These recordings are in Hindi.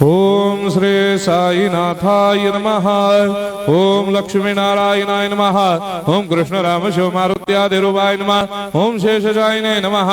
ओम श्री साईनाथाय नमः। ओम लक्ष्मी नारायणाय नमः। ओम कृष्ण राम शिव मारुत्यादिरूपाय नमः। ओम शेषशायिने नमः।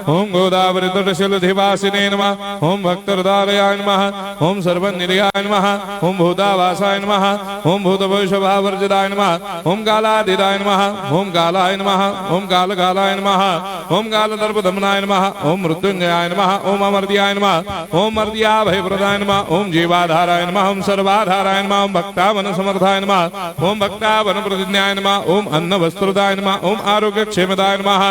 ओम गोदावरी तटशिलधिवासिने नमः। ओम भक्तहृदयाय नमः। ओम सर्वनिलयाय नमः। ओम भूतावासाय नमः। ओम भूतभविष्यभावर्जिताय नमः। ओम कालाधीराय नमः। ओम कालाय नमः। ओम कालकालाय नमः। ओम कालदर्पदमनाय नमः। ओम मृत्युंजयाय नमः। ओम अमर्त्याय नमः। ओम मर्त्याभयप्रदाय नमः। ओम जीवाधाराय नमः। ओम सर्वाधाराय नमः। ओम भक्तावन समर्थाय नमः। ओम भक्तावन प्रतिज्ञाय नमः। ओम अन्न वस्त्रदाय नमः। ओम आरोग्य क्षेमदाय नमः।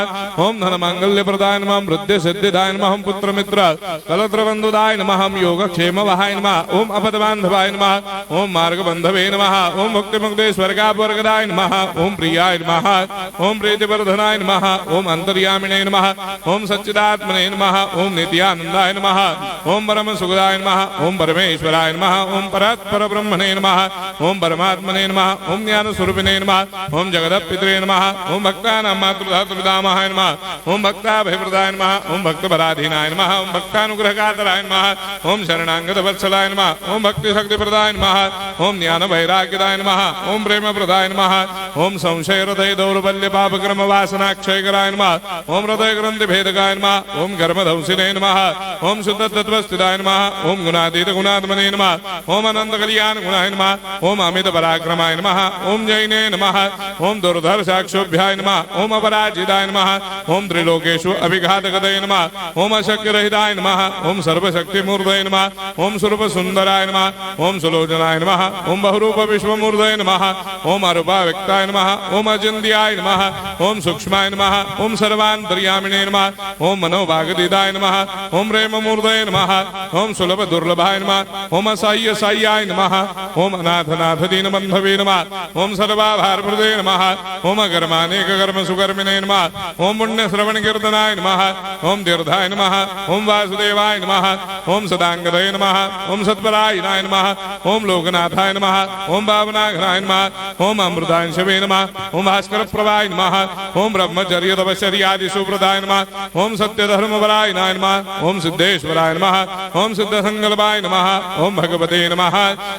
ओम धन मांगल्य प्रदाय नमः। ओम वृद्धि सिद्धिदाय नमः। ओम पुत्र मित्र कलत्र बंधुदाय नमः। ओम योग क्षेम वहाय नमः। ओम अपद बांधवाय नमः। ओम मार्ग बंधवे नमः। ओम मुक्ति मुक्ति स्वर्गापवर्गदाय नमः। ओम प्रियाय नमः। ओम प्रीतिवर्धनाय नमः। ओम अंतर्यामिने नमः। ओम सच्चिदात्मने नमः। ओम नित्यानंदाय नमः। ओम परम सुखदाय नमः। ओम परमेश्वराय नमः। ओम परात्पर ब्रह्मणे नमः। ओम परमात्मने नमः। ओम ज्ञान स्वरूपिणे नमः। ओम जगदपितरे नमः। ओम भक्तानां मातृधातृपितामहाय नमः। ओम भक्ताभयप्रदाय नमः। ओम भक्तपराधीनाय नमः। ओम भक्तानुग्रहकातराय नमः। ओम शरणागत वत्सलाय नमः। ओम भक्ति शक्ति प्रदाय नमः। ओम ज्ञान वैराग्यदाय नमः। ओम प्रेम प्रदाय नमः। ओम संशय हृदय दौर्बल्य पाप कर्म वासना क्षयकराय नमः। ओम हृदय ग्रंथि भेदकाय नमः। ओम कर्मधंसिने नमः। ओम शुद्ध तत्वस्थिताय नमः। ओम गुणातीत गुणात्मने नमः। ओम अनंत कल्याण गुणाय नमः। ओम अमित पराक्रमाय नमः। ओम जैने नमः। ओम दुर्धर साक्षोभ्याय नमः। ओम अपराजिताय नमः। ओम त्रिलोकेषु अभिघातगतये नमः। ओम अशक्य रहिताय नमः। ओम सर्वशक्ति मूर्तये नमः। ओम स्वरूप सुंदराय नमः। ओम सुलोचनाय नमः। ओम बहुरूप विश्वमूर्तये नमः। ओम अरूपाव्यक्ताय नमः। ओम अचिन्त्याय नमः। ओम सूक्ष्माय नमः। ओम सर्वान्तर्यामिने नमः। ओम मनोभागदिदाय नमः। ओम प्रेम मूर्तये नमः। ओम सुलभ दुर्लभाय नमः। ओम असह्य साह्याय नमः। ओम अनाथनाथ दीनबंधवे नमः। ओम सर्वाभारप्रदे नमः। ओम अकर्मानेक कर्म सुकर्मिणे नमः। ओम पुण्य श्रवण कीर्तनाय नमः। ओम तीर्थाय नमः। ओम वासुदेवाय नमः। ओम सदांगदये नमः। ओम सत्परायणाय नमः। ओम लोकनाथाय नमः। ओम भावनाघनाय नमः। ओम अमृतांशवे नमः। ओम भास्कर प्रभाय नमः। ओम ब्रह्मचर्य तपश्चर्यादि सुप्रदाय नमः। ओम सत्य धर्मपराय नमः। ओम सिद्धेश्वराय नमः। ओम सिद्ध संकल्पाय नमः। ओम भगवते नमः।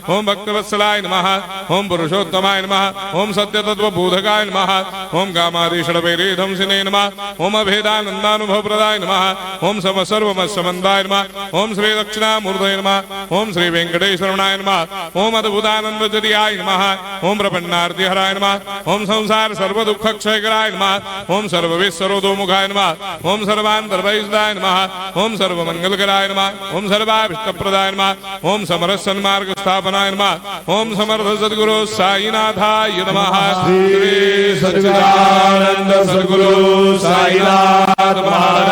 ओम भक्तवत्सलाय नमः। ओम पुरुषोत्तमाय नमः। ओम सत्य तत्व बोधकाय नमः। ओम कामादिषडवैरेधंसिने नमः। ओम अभेदानंदानुभव प्रदाय नमः। ओम सम सर्वमस्समन्दाय नमः। ओम श्री दक्षिणामूर्तये नमः। ओम श्री वेंकटेश्वरनाय नमः। ओम अद्भुतानंदजरियाय नमः। ओम प्रपन्नार्तिहराय नमः। ओम संसार सर्व दुख क्षयकराय नमः। ओम सर्वविश्वरोधोमुखाय नमः। ओम सर्वान्तर्वैसदाय नमः। ओम सर्वमंगलकराय नमः। ओम सर्वाभिष्टप्रदाय नमः। ओम समरस सन्मार्ग स्थापनाय नमः। ओम समर्थ सद्गुरु साईनाथाय नमः। श्री सच्चिदानंद सद्गुरु साईनाथ महाराज